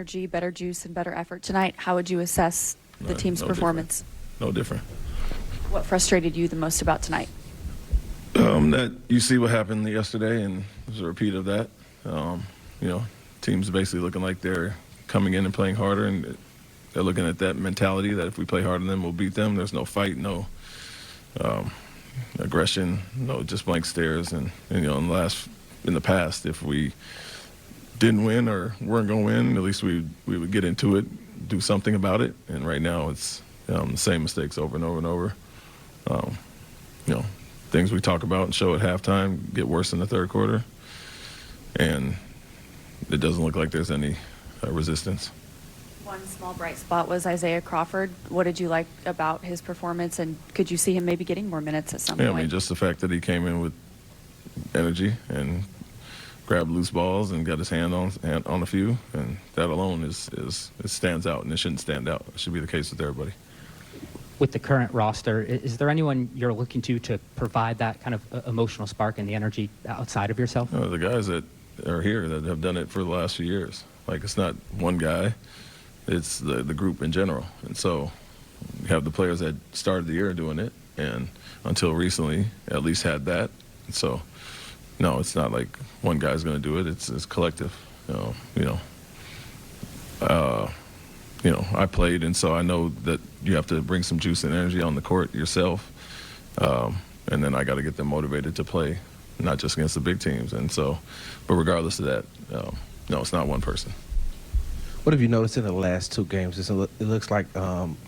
Energy, better juice, and better effort tonight. How would you assess the team's performance? No different. What frustrated you the most about tonight? That you see what happened yesterday, and it was a repeat of that. Teams basically looking like they're coming in and playing harder, and they're looking at that mentality that if we play harder than them, we'll beat them. There's no fight, no aggression, no just blank stares. And in the past, if we didn't win or weren't going to win, at least we would get into it, do something about it. And right now it's the same mistakes over and over and over. Things we talk about and show at halftime get worse in the third quarter. And it doesn't look like there's any resistance. One small bright spot was Isaiah Crawford. What did you like about his performance, and could you see him maybe getting more minutes at some point? Yeah, I mean, just the fact that he came in with energy and grabbed loose balls and got his hand on a few, and that alone it stands out, and it shouldn't stand out. It should be the case with everybody. With the current roster, is there anyone you're looking to provide that kind of emotional spark and the energy outside of yourself? The guys that are here that have done it for the last few years. Like, it's not one guy, it's the group in general. And so you have the players that started the year doing it, and until recently at least had that. And so, no, it's not like one guy's going to do it. It's collective. I played, and so I know that you have to bring some juice and energy on the court yourself, and then I got to get them motivated to play, not just against the big teams. And so, but regardless of that, no, it's not one person. What have you noticed in the last two games? It looks like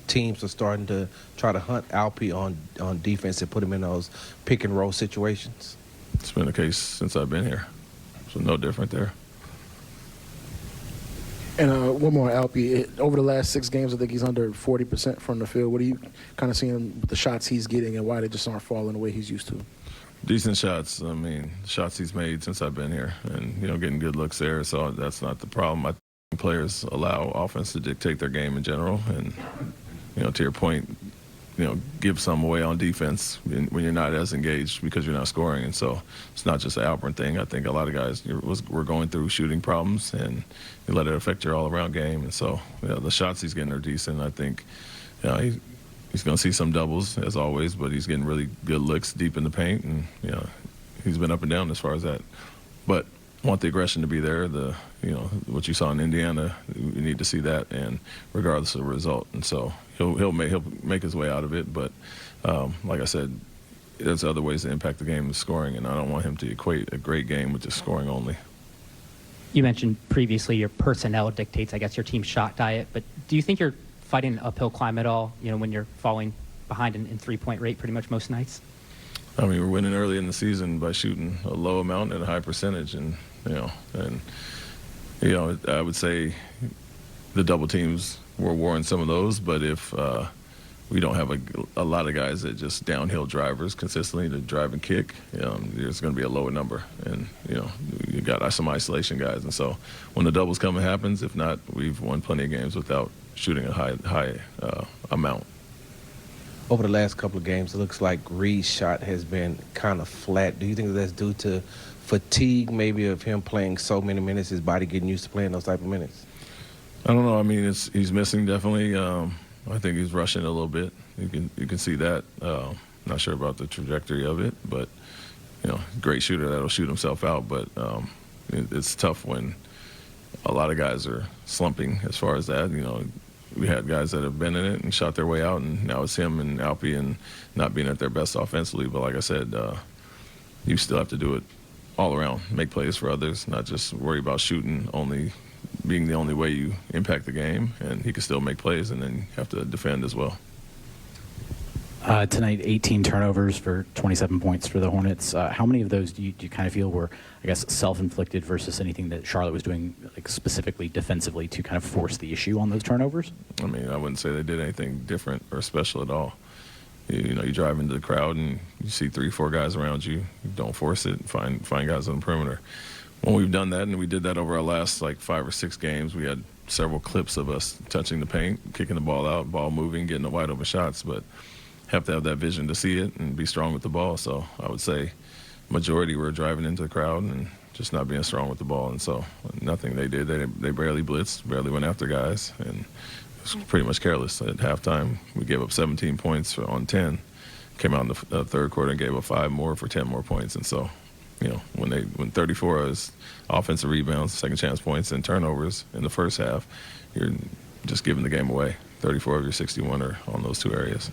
teams are starting to try to hunt Alpi on defense and put him in those pick and roll situations. It's been the case since I've been here, so no different there. And one more, Alpi. Over the last 6 games, I think he's under 40% from the field. What are you kind of seeing with the shots he's getting and why they just aren't falling the way he's used to? Decent shots. I mean, shots he's made since I've been here, and getting good looks there. So that's not the problem. I think players allow offense to dictate their game in general, and to your point, give some away on defense when you're not as engaged because you're not scoring. And so it's not just an Alpern thing. I think a lot of guys were going through shooting problems, and you let it affect your all-around game. And so the shots he's getting are decent. I think he's going to see some doubles, as always, but he's getting really good looks deep in the paint. And he's been up and down as far as that. But want the aggression to be there. What you saw in Indiana, you need to see that, and regardless of the result. And so he'll make his way out of it. But like I said, there's other ways to impact the game with scoring, and I don't want him to equate a great game with just scoring only. You mentioned previously your personnel dictates, I guess, your team's shot diet. But do you think you're fighting an uphill climb at all? When you're falling behind in three-point rate pretty much most nights. I mean, we're winning early in the season by shooting a low amount and a high percentage, and I would say the double teams were warring some of those, but if we don't have a lot of guys that just downhill drivers consistently to drive and kick, there's going to be a lower number, and you got some isolation guys, and so when the doubles come, it happens. If not, we've won plenty of games without shooting a high amount. Over the last couple of games, it looks like Reed's shot has been kind of flat. Do you think that's due to fatigue, maybe, of him playing so many minutes, his body getting used to playing those type of minutes? I don't know. I mean, he's missing definitely. I think he's rushing a little bit. You can see that. Not sure about the trajectory of it, but great shooter that'll shoot himself out. But it's tough when a lot of guys are slumping as far as that. We had guys that have been in it and shot their way out, and now it's him and Alpi and not being at their best offensively. But like I said, you still have to do it all around, make plays for others, not just worry about shooting only being the only way you impact the game. And he can still make plays, and then you have to defend as well. Tonight, 18 turnovers for 27 points for the Hornets. How many of those do you kind of feel were, I guess, self-inflicted versus anything that Charlotte was doing, like, specifically defensively to kind of force the issue on those turnovers? I mean, I wouldn't say they did anything different or special at all. You drive into the crowd and you see 3-4 guys around you. You don't force it. Find guys on the perimeter. When we've done that, and we did that over our last 5 or 6 games, we had several clips of us touching the paint, kicking the ball out, ball moving, getting the wide open shots, but have to have that vision to see it and be strong with the ball. So I would say majority were driving into the crowd and just not being strong with the ball. And so nothing they did. They barely blitzed, barely went after guys, and it was pretty much careless. At halftime, we gave up 17 points on 10. Came out in the third quarter and gave up 5 more for 10 more points. And so, when 34 is offensive rebounds, second chance points, and turnovers in the first half, you're just giving the game away. 34 of your 61 are on those two areas.